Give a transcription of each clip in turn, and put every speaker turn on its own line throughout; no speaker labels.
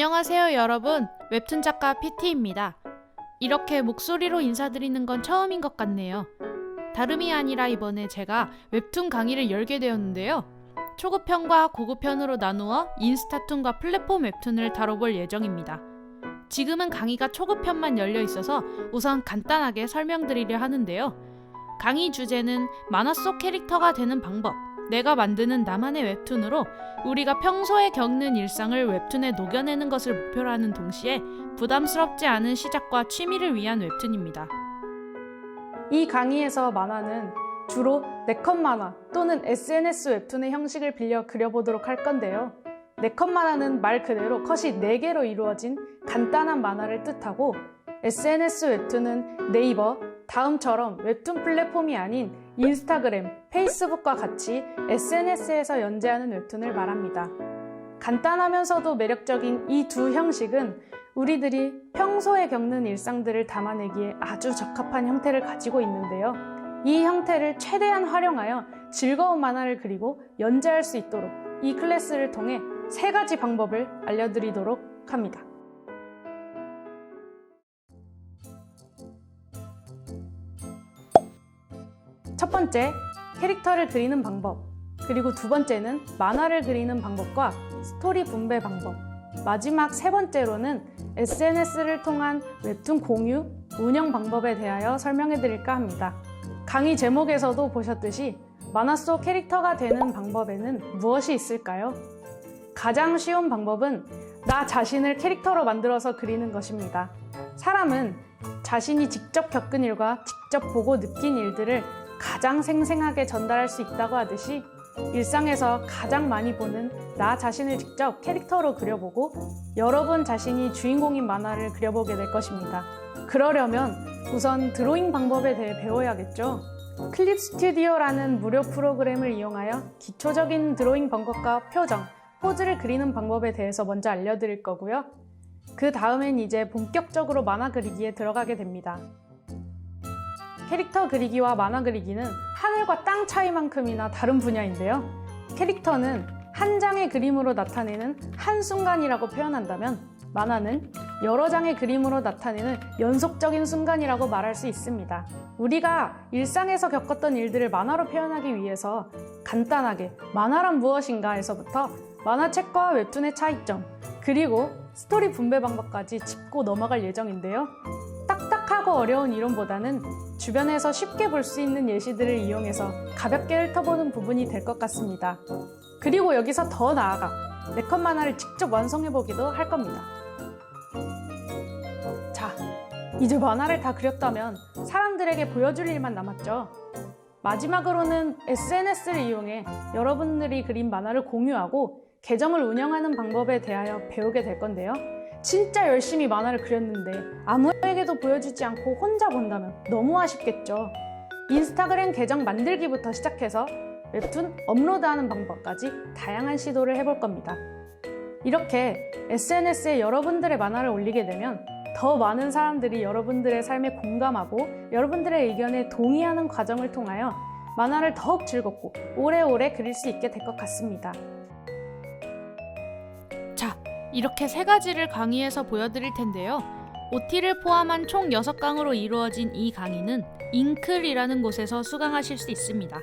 안녕하세요 여러분, 웹툰 작가 PT입니다. 이렇게 목소리로 인사드리는 건 처음인 것 같네요. 다름이 아니라 이번에 제가 웹툰 강의를 열게 되었는데요. 초급편과 고급편으로 나누어 인스타툰과 플랫폼 웹툰을 다뤄볼 예정입니다. 지금은 강의가 초급편만 열려 있어서 우선 간단하게 설명드리려 하는데요. 강의 주제는 만화 속 캐릭터가 되는 방법, 내가 만드는 나만의 웹툰으로 우리가 평소에 겪는 일상을 웹툰에 녹여내는 것을 목표로 하는 동시에 부담스럽지 않은 시작과 취미를 위한 웹툰입니다.
이 강의에서 만화는 주로 네컷 만화 또는 SNS 웹툰의 형식을 빌려 그려보도록 할 건데요. 네컷 만화는 말 그대로 컷이 4개로 이루어진 간단한 만화를 뜻하고, SNS 웹툰은 네이버, 다음처럼 웹툰 플랫폼이 아닌 인스타그램, 페이스북과 같이 SNS에서 연재하는 웹툰을 말합니다. 간단하면서도 매력적인 이 두 형식은 우리들이 평소에 겪는 일상들을 담아내기에 아주 적합한 형태를 가지고 있는데요. 이 형태를 최대한 활용하여 즐거운 만화를 그리고 연재할 수 있도록 이 클래스를 통해 3가지 방법을 알려드리도록 합니다. 첫 번째, 캐릭터를 그리는 방법, 그리고 두 번째는 만화를 그리는 방법과 스토리 분배 방법, 마지막 3번째로는 SNS를 통한 웹툰 공유, 운영 방법에 대하여 설명해 드릴까 합니다. 강의 제목에서도 보셨듯이 만화 속 캐릭터가 되는 방법에는 무엇이 있을까요? 가장 쉬운 방법은 나 자신을 캐릭터로 만들어서 그리는 것입니다. 사람은 자신이 직접 겪은 일과 직접 보고 느낀 일들을 가장 생생하게 전달할 수 있다고 하듯이, 일상에서 가장 많이 보는 나 자신을 직접 캐릭터로 그려보고 여러분 자신이 주인공인 만화를 그려보게 될 것입니다. 그러려면 우선 드로잉 방법에 대해 배워야겠죠. 클립 스튜디오라는 무료 프로그램을 이용하여 기초적인 드로잉 방법과 표정, 포즈를 그리는 방법에 대해서 먼저 알려드릴 거고요. 그 다음엔 이제 본격적으로 만화 그리기에 들어가게 됩니다. 캐릭터 그리기와 만화 그리기는 하늘과 땅 차이만큼이나 다른 분야인데요. 캐릭터는 한 장의 그림으로 나타내는 한순간이라고 표현한다면, 만화는 여러 장의 그림으로 나타내는 연속적인 순간이라고 말할 수 있습니다. 우리가 일상에서 겪었던 일들을 만화로 표현하기 위해서 간단하게 만화란 무엇인가에서부터 만화책과 웹툰의 차이점, 그리고 스토리 분배 방법까지 짚고 넘어갈 예정인데요. 딱딱하고 어려운 이론보다는 주변에서 쉽게 볼 수 있는 예시들을 이용해서 가볍게 훑어보는 부분이 될 것 같습니다. 그리고 여기서 더 나아가 네컷 만화를 직접 완성해보기도 할 겁니다. 자, 이제 만화를 다 그렸다면 사람들에게 보여줄 일만 남았죠. 마지막으로는 SNS를 이용해 여러분들이 그린 만화를 공유하고 계정을 운영하는 방법에 대하여 배우게 될 건데요. 진짜 열심히 만화를 그렸는데 아무에게도 보여주지 않고 혼자 본다면 너무 아쉽겠죠. 인스타그램 계정 만들기부터 시작해서 웹툰 업로드하는 방법까지 다양한 시도를 해볼 겁니다. 이렇게 SNS에 여러분들의 만화를 올리게 되면 더 많은 사람들이 여러분들의 삶에 공감하고 여러분들의 의견에 동의하는 과정을 통하여 만화를 더욱 즐겁고 오래오래 그릴 수 있게 될 것 같습니다.
자, 이렇게 3가지를 강의에서 보여드릴 텐데요. OT를 포함한 총 6강으로 이루어진 이 강의는 잉클이라는 곳에서 수강하실 수 있습니다.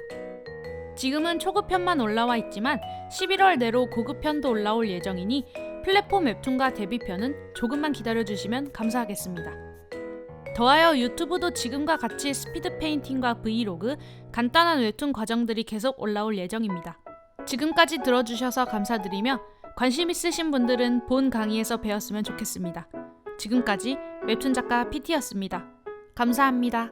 지금은 초급편만 올라와 있지만 11월 내로 고급편도 올라올 예정이니 플랫폼 웹툰과 데뷔편은 조금만 기다려주시면 감사하겠습니다. 더하여 유튜브도 지금과 같이 스피드 페인팅과 브이로그, 간단한 웹툰 과정들이 계속 올라올 예정입니다. 지금까지 들어주셔서 감사드리며 관심 있으신 분들은 본 강의에서 배웠으면 좋겠습니다. 지금까지 웹툰 작가 PT였습니다. 감사합니다.